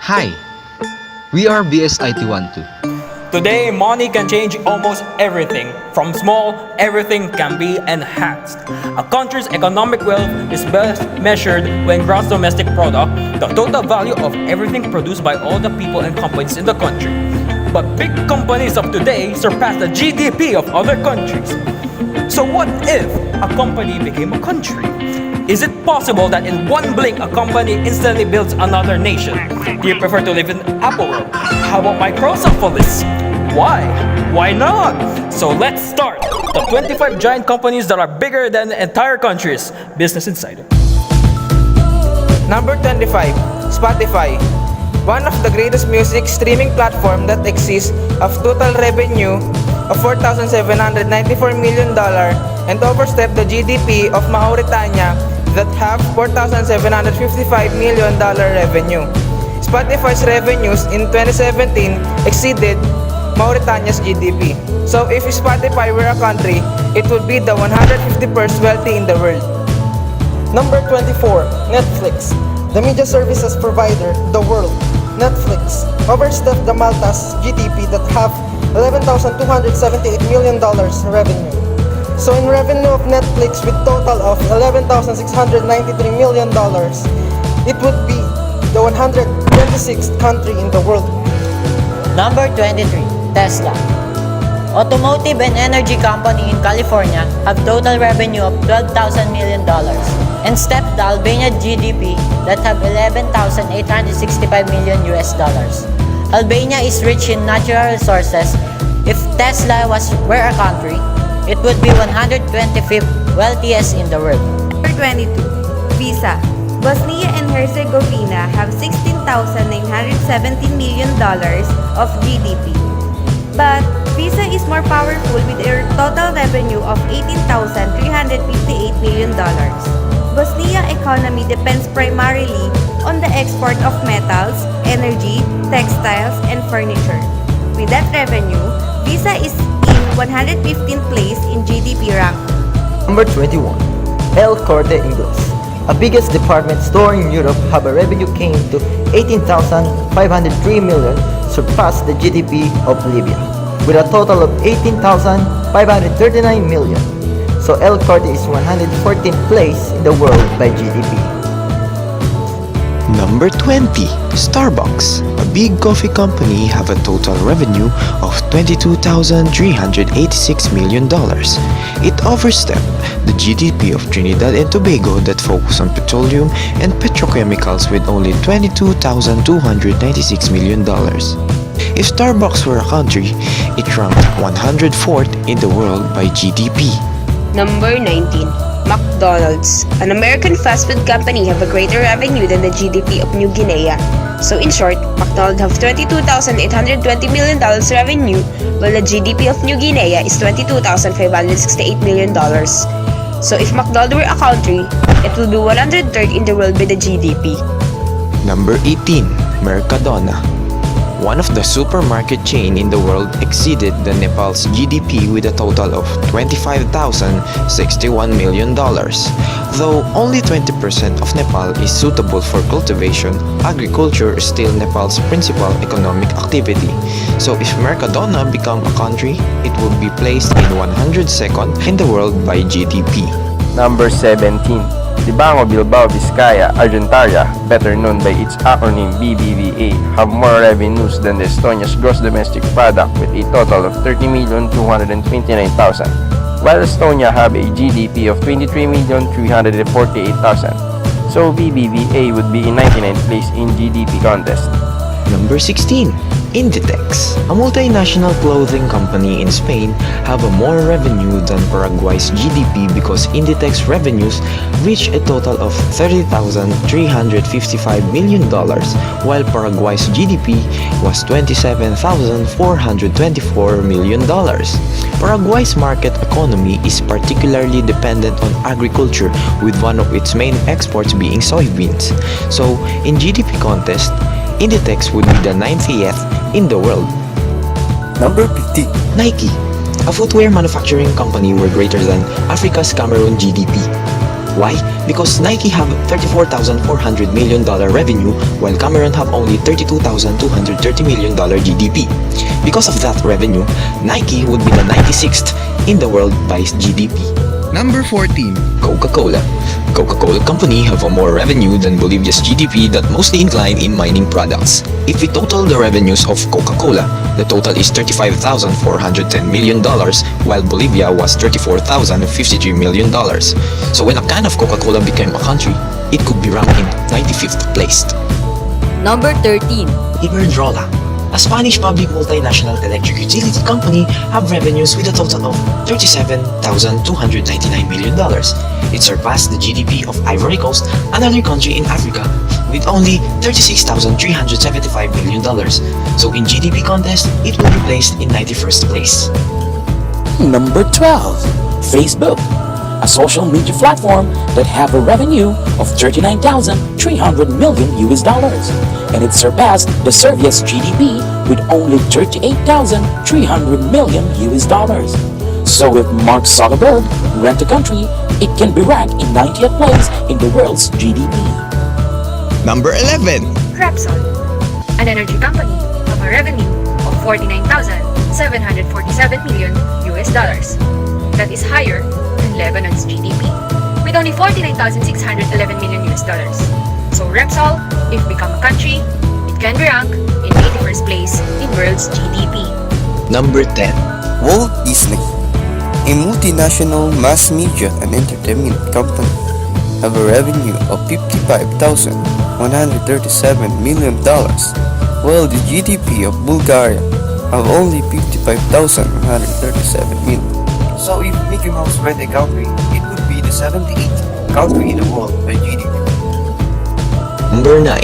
Hi, we are BSIT12. Today, money can change almost everything. From small, everything can be enhanced. A country's economic wealth is best measured when gross domestic product, the total value of everything produced by all the people and companies in the country. But big companies of today surpass the GDP of other countries. So what if a company became a country? Is it possible that in one blink a company instantly builds another nation? Do you prefer to live in Apple world? How about Microsoft for this? Why? Why not? So let's start. The 25 giant companies that are bigger than the entire countries. Business Insider. Number 25, Spotify. One of the greatest music streaming platform that exists of total revenue of $4,794 million and overstepped the GDP of Mauritania that have $4,755 million revenue. Spotify's revenues in 2017 exceeded Mauritania's GDP. So if Spotify were a country, it would be the 151st wealthy in the world. Number 24, Netflix. The media services provider, the world. Netflix overstepped the Malta's GDP that have $11,278 million revenue. So in revenue of Netflix with total of $11,693 million, it would be the 126th country in the world. Number 23, Tesla. Automotive and energy company in California have total revenue of $12,000 million and stepped the Albania GDP that have $11,865 million US dollars. Albania is rich in natural resources. If Tesla were a country, it would be 125th wealthiest in the world. Number 22, Visa. Bosnia and Herzegovina have $16,970 million of GDP. But Visa is more powerful with a total revenue of $18,358 million. Bosnia economy depends primarily on the export of metals, energy, textiles, and furniture. With that revenue, Visa is in 115th place in GDP rank. Number 21, El Corte Inglés. A biggest department store in Europe have a revenue came to 18,503 million, surpassed the GDP of Libya, with a total of 18,539 million. So El Corte is 114th place in the world by GDP. Number 20, Starbucks. A big coffee company have a total revenue of $22,386 million. It overstepped the GDP of Trinidad and Tobago that focus on petroleum and petrochemicals with only $22,296 million. If Starbucks were a country, it ranked 104th in the world by GDP. Number 19, McDonald's. An American fast food company have a greater revenue than the GDP of New Guinea. So in short, McDonald have $22,820 million revenue, while the GDP of New Guinea is $22,568 million. So if McDonald were a country, it will be 103rd in the world by the GDP. Number 18, Mercadona. One of the supermarket chain in the world exceeded the Nepal's GDP with a total of $25,061 million. Though only 20% of Nepal is suitable for cultivation, agriculture is still Nepal's principal economic activity. So if Mercadona become a country, it would be placed in 102nd in the world by GDP. Number 17, Libango Bilbao Vizcaya Argentaria, better known by its acronym BBVA, have more revenues than the Estonia's gross domestic product with a total of 30,229,000, while Estonia have a GDP of 23,348,000. So BBVA would be in 99th place in GDP contest. Number 16, Inditex. A multinational clothing company in Spain have a more revenue than Paraguay's GDP because Inditex revenues reach a total of $30,355 million, while Paraguay's GDP was $27,424 million. Paraguay's market economy is particularly dependent on agriculture, with one of its main exports being soybeans. So, in GDP contest, Inditex would be the 90th in the world. Number 50. Nike. A footwear manufacturing company were greater than Africa's Cameroon GDP. Why? Because Nike have $34,400 million revenue while Cameron have only $32,230 million GDP. Because of that revenue, Nike would be the 96th in the world by GDP. Number 14. Coca-Cola. Coca-Cola Company have a more revenue than Bolivia's GDP that mostly incline in mining products. If we total the revenues of Coca-Cola, the total is $35,410 million, while Bolivia was $34,053 million. So when a can of Coca-Cola became a country, it could be ranked in 95th place. Number 13. Iberdrola, a Spanish public multinational electric utility company, have revenues with a total of $37,299 million. It surpassed the GDP of Ivory Coast, another country in Africa, with only $36,375 million. So in GDP contest, it will be placed in 91st place. Number 12. Facebook, a social media platform that have a revenue of $39,300 million and it surpassed the Serbia's GDP with only $38,300 million. So if Mark Zuckerberg rent a country, it can be ranked in 90th place in the world's GDP. Number 11. Repsol, an energy company, of a revenue of $49,747 million. That is higher than Lebanon's GDP, with only $49,611 million. So Repsol, if become a country, it can be ranked in 81st place in world's GDP. Number 10. Walt Disney, a multinational mass media and entertainment company, have a revenue of $55,137 million, while the GDP of Bulgaria have only $55,137 million. So if Mickey Mouse rent a country, it would be the 78th country in the world by GDP. Number 9.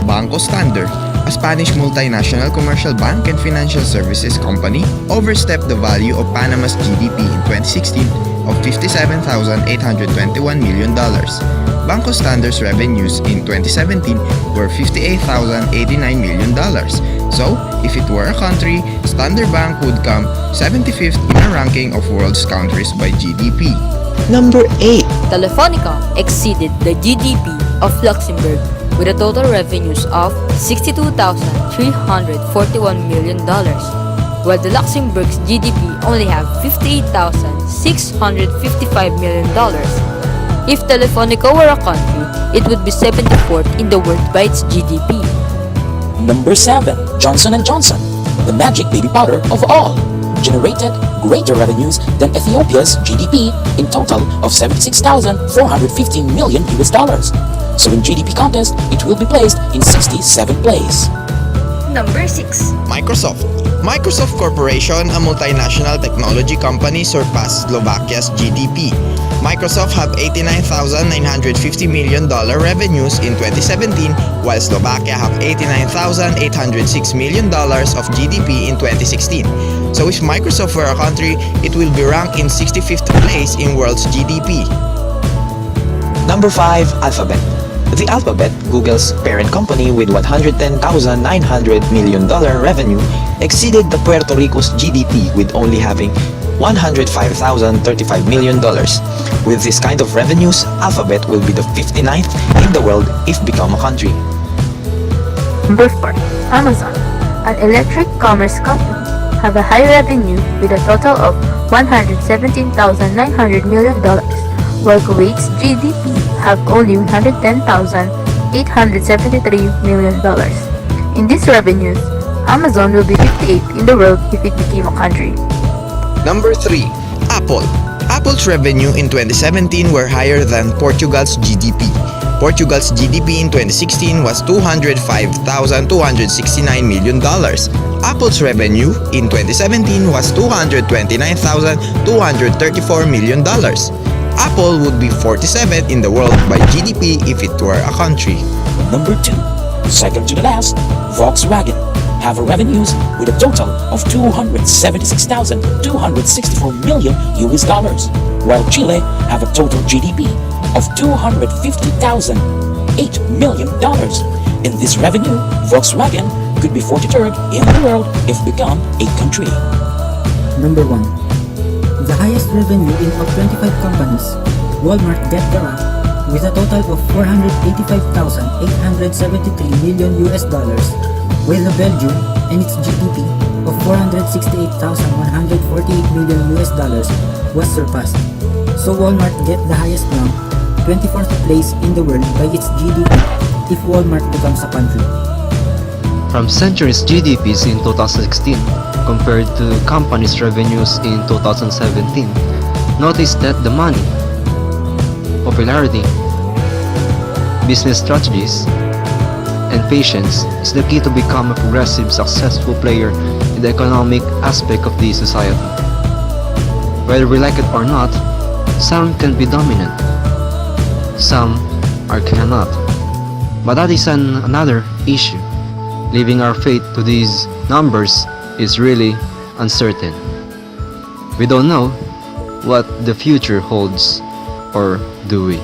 Banco Standard, a Spanish multinational commercial bank and financial services company, overstepped the value of Panama's GDP in 2016 of $57,821 million. Banco Standard's revenues in 2017 were $58,089 million. So, if it were a country, Standard Bank would come 75th in a ranking of world's countries by GDP. Number 8. Telefonica exceeded the GDP of Luxembourg with a total revenues of $62,341 million, while the Luxembourg's GDP only have $58,655 million. If Telefonica were a country, it would be 74th in the world by its GDP. Number 7. Johnson & Johnson, the magic baby powder of all, generated greater revenues than Ethiopia's GDP in total of $76,415 million. So in GDP contest, it will be placed in 67th place. Number 6. Microsoft. Microsoft Corporation, a multinational technology company, surpassed Slovakia's GDP. Microsoft have $89,950 million revenues in 2017, while Slovakia have $89,806 million of GDP in 2016. So if Microsoft were a country, it will be ranked in 65th place in world's GDP. Number 5. Alphabet. The Alphabet, Google's parent company with $110,900 million revenue, exceeded the Puerto Rico's GDP with only having $105,035 million. With this kind of revenues, Alphabet will be the 59th in the world if become a country. Number 4. Amazon, an electric commerce company, have a high revenue with a total of $117,900 million, while Kuwait's GDP have only $110,873 million. In these revenues, Amazon will be 58th in the world if it became a country. Number 3. Apple. Apple's revenue in 2017 were higher than Portugal's GDP. Portugal's GDP in 2016 was $205,269 million. Apple's revenue in 2017 was $229,234 million. Apple would be 47th in the world by GDP if it were a country. Number 2. Second to the last, Volkswagen have a revenues with a total of $276,264 million, while Chile have a total GDP of $250,008 million. In this revenue, Volkswagen could be 43rd in the world if become a country. Number 1. The highest revenue in all 25 companies Walmart get the rank with a total of 485,873 million US dollars, while the Belgium and its GDP of 468,148 million US dollars was surpassed. So Walmart get the highest rank, 24th place in the world by its GDP if Walmart becomes a country. From Century's GDPs in 2016 compared to company's revenues in 2017, notice that the money, popularity, business strategies, and patience is the key to become a progressive, successful player in the economic aspect of the society. Whether we like it or not, some can be dominant, some cannot. But that is another issue. Leaving our fate to these numbers is really uncertain. We don't know what the future holds, or do we?